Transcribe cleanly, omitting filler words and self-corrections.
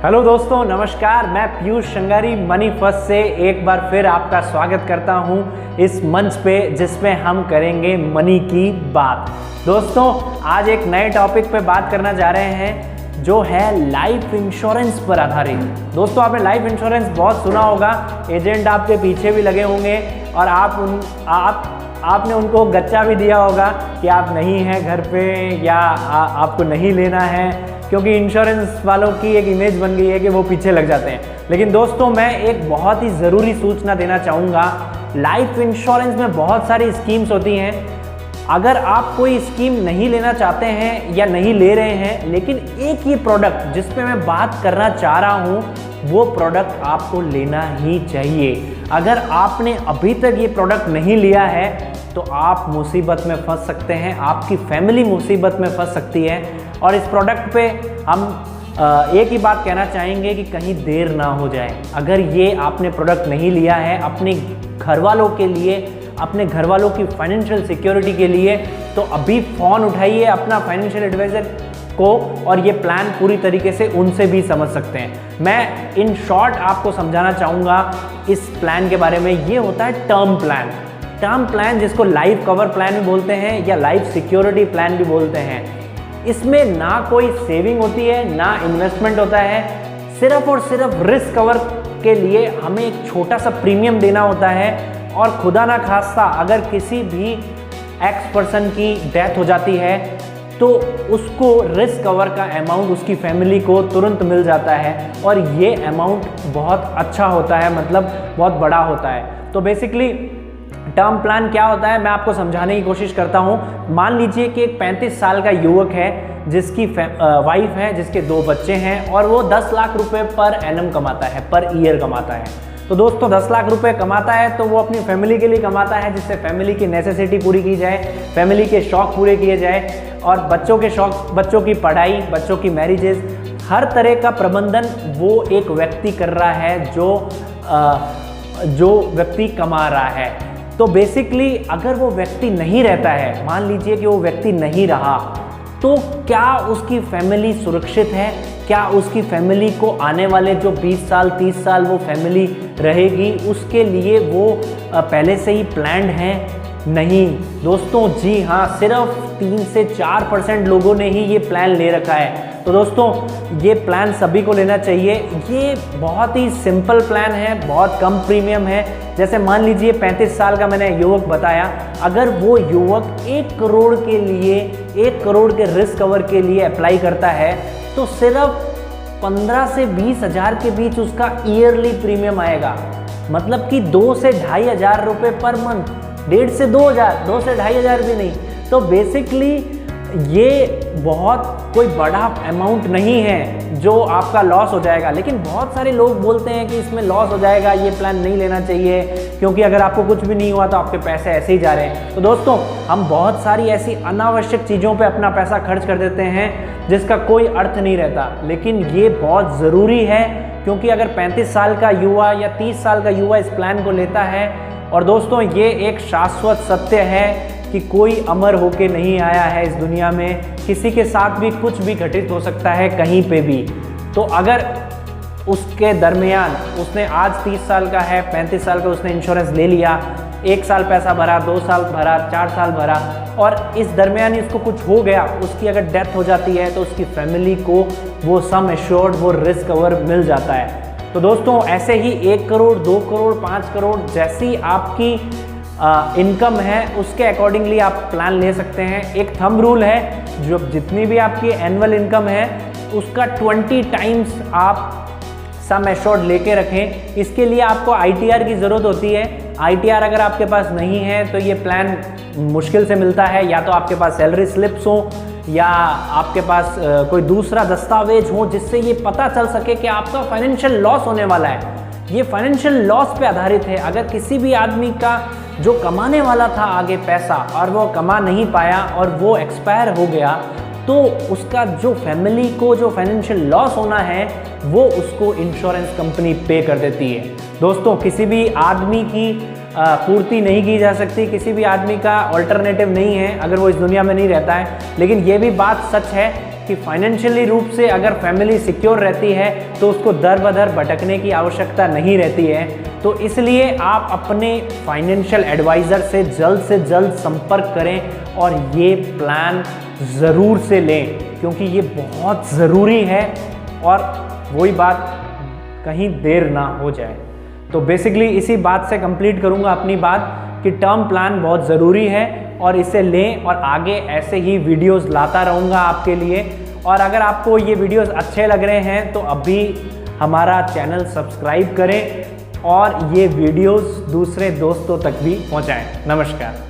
Hello दोस्तों, नमस्कार। मैं पीयूष शंगारी मनी फर्स्ट से एक बार फिर आपका स्वागत करता हूं इस मंच पे जिसमें हम करेंगे मनी की बात। दोस्तों, आज एक नए टॉपिक पे बात करना जा रहे हैं जो है लाइफ इंश्योरेंस पर आधारित। दोस्तों, आपने लाइफ इंश्योरेंस बहुत सुना होगा, एजेंट आपके पीछे भी लगे होंगे और आपने उनको गच्चा भी दिया होगा कि आप नहीं हैं घर पे या आपको नहीं लेना है, क्योंकि इंश्योरेंस वालों की एक इमेज बन गई है कि वो पीछे लग जाते हैं। लेकिन दोस्तों, मैं एक बहुत ही ज़रूरी सूचना देना चाहूँगा। लाइफ इंश्योरेंस में बहुत सारी स्कीम्स होती हैं। अगर आप कोई स्कीम नहीं लेना चाहते हैं या नहीं ले रहे हैं, लेकिन एक ही प्रोडक्ट जिस पे मैं बात करना चाह रहा हूँ वो प्रोडक्ट आपको लेना ही चाहिए। अगर आपने अभी तक ये प्रोडक्ट नहीं लिया है तो आप मुसीबत में फंस सकते हैं, आपकी फैमिली मुसीबत में फंस सकती है। और इस प्रोडक्ट पे हम एक ही बात कहना चाहेंगे कि कहीं देर ना हो जाए। अगर ये आपने प्रोडक्ट नहीं लिया है अपने घर वालों के लिए, अपने घर वालों की फाइनेंशियल सिक्योरिटी के लिए, तो अभी फ़ोन उठाइए अपना फाइनेंशियल एडवाइज़र को और ये प्लान पूरी तरीके से उनसे भी समझ सकते हैं। मैं इन शॉर्ट आपको समझाना चाहूँगा इस प्लान के बारे में। ये होता है टर्म प्लान। टर्म प्लान जिसको लाइफ कवर प्लान भी बोलते हैं या लाइफ सिक्योरिटी प्लान भी बोलते हैं। इसमें ना कोई सेविंग होती है ना इन्वेस्टमेंट होता है, सिर्फ और सिर्फ रिस्क कवर के लिए हमें एक छोटा सा प्रीमियम देना होता है। और खुदा ना खास्ता अगर किसी भी एक्स पर्सन की डेथ हो जाती है तो उसको रिस्क कवर का अमाउंट उसकी फैमिली को तुरंत मिल जाता है और ये अमाउंट बहुत अच्छा होता है, मतलब बहुत बड़ा होता है। तो बेसिकली टर्म प्लान क्या होता है मैं आपको समझाने की कोशिश करता हूँ। मान लीजिए कि एक 35 साल का युवक है जिसकी वाइफ है, जिसके 2 बच्चे हैं और वो 10 लाख रुपए पर एनम कमाता है, पर ईयर कमाता है। तो दोस्तों, 10 लाख रुपए कमाता है तो वो अपनी फैमिली के लिए कमाता है, जिससे फैमिली की नेसेसिटी पूरी की जाए, फैमिली के शौक पूरे किए जाए और बच्चों के शौक, बच्चों की पढ़ाई, बच्चों की मैरिजेस, हर तरह का प्रबंधन वो एक व्यक्ति कर रहा है जो व्यक्ति कमा रहा है। तो बेसिकली अगर वो व्यक्ति नहीं रहता है, मान लीजिए कि वो व्यक्ति नहीं रहा, तो क्या उसकी फैमिली सुरक्षित है? क्या उसकी फैमिली को आने वाले जो 20 साल 30 साल वो फैमिली रहेगी उसके लिए वो पहले से ही प्लान्ड है? नहीं दोस्तों, जी हाँ, सिर्फ 3 से 4% लोगों ने ही ये प्लान ले रखा है। तो दोस्तों, ये प्लान सभी को लेना चाहिए। ये बहुत ही सिंपल प्लान है, बहुत कम प्रीमियम है। जैसे मान लीजिए 35 साल का मैंने युवक बताया, अगर वो युवक 1 करोड़ के लिए, 1 करोड़ के रिस्क कवर के लिए अप्लाई करता है तो सिर्फ 15 से 20 हज़ार के बीच उसका ईयरली प्रीमियम आएगा। मतलब कि 2 से 2.5 हज़ार रुपये पर मंथ, 1.5 से 2 हज़ार, 2 से 2.5 हज़ार भी नहीं। तो बेसिकली ये बहुत कोई बड़ा अमाउंट नहीं है जो आपका लॉस हो जाएगा। लेकिन बहुत सारे लोग बोलते हैं कि इसमें लॉस हो जाएगा, ये प्लान नहीं लेना चाहिए क्योंकि अगर आपको कुछ भी नहीं हुआ तो आपके पैसे ऐसे ही जा रहे हैं। तो दोस्तों, हम बहुत सारी ऐसी अनावश्यक चीज़ों पे अपना पैसा खर्च कर देते हैं जिसका कोई अर्थ नहीं रहता। लेकिन ये बहुत ज़रूरी है क्योंकि अगर 35 साल का युवा या 30 साल का युवा इस प्लान को लेता है, और दोस्तों ये एक शाश्वत सत्य है कि कोई अमर होके नहीं आया है इस दुनिया में, किसी के साथ भी कुछ भी घटित हो सकता है कहीं पे भी। तो अगर उसके दरमियान उसने आज 30 साल का है, 35 साल का उसने इंश्योरेंस ले लिया, 1 साल पैसा भरा, 2 साल भरा, 4 साल भरा और इस दरमियान इसको कुछ हो गया, उसकी अगर डेथ हो जाती है तो उसकी फैमिली को वो सम एश्योर्ड, वो रिस्क कवर मिल जाता है। तो दोस्तों, ऐसे ही 1 करोड़, 2 करोड़, 5 करोड़ जैसी आपकी इनकम है उसके अकॉर्डिंगली आप प्लान ले सकते हैं। एक थंब रूल है, जो जितनी भी आपकी एनुअल इनकम है उसका 20 टाइम्स आप सम एश्योर्ड लेके रखें। इसके लिए आपको ITR की ज़रूरत होती है। ITR अगर आपके पास नहीं है तो ये प्लान मुश्किल से मिलता है। या तो आपके पास सैलरी स्लिप्स हो या आपके पास कोई दूसरा दस्तावेज हो जिससे ये पता चल सके कि आपका फाइनेंशियल लॉस होने वाला है। ये फाइनेंशियल लॉस पे आधारित है। अगर किसी भी आदमी का जो कमाने वाला था आगे पैसा और वो कमा नहीं पाया और वो एक्सपायर हो गया, तो उसका जो फैमिली को जो फाइनेंशियल लॉस होना है वो उसको इंश्योरेंस कंपनी पे कर देती है। दोस्तों, किसी भी आदमी की पूर्ति नहीं की जा सकती, किसी भी आदमी का ऑल्टरनेटिव नहीं है अगर वो इस दुनिया में नहीं रहता है। लेकिन ये भी बात सच है कि फाइनेंशियली रूप से अगर फैमिली सिक्योर रहती है तो उसको दर बदर भटकने की आवश्यकता नहीं रहती है। तो इसलिए आप अपने फाइनेंशियल एडवाइज़र से जल्द संपर्क करें और ये प्लान ज़रूर से लें, क्योंकि ये बहुत ज़रूरी है और वही बात, कहीं देर ना हो जाए। तो बेसिकली इसी बात से कंप्लीट करूंगा अपनी बात कि टर्म प्लान बहुत ज़रूरी है और इसे लें, और आगे ऐसे ही वीडियोस लाता रहूँगा आपके लिए। और अगर आपको ये वीडियोस अच्छे लग रहे हैं तो अभी हमारा चैनल सब्सक्राइब करें और ये वीडियोस दूसरे दोस्तों तक भी पहुँचाएं। नमस्कार।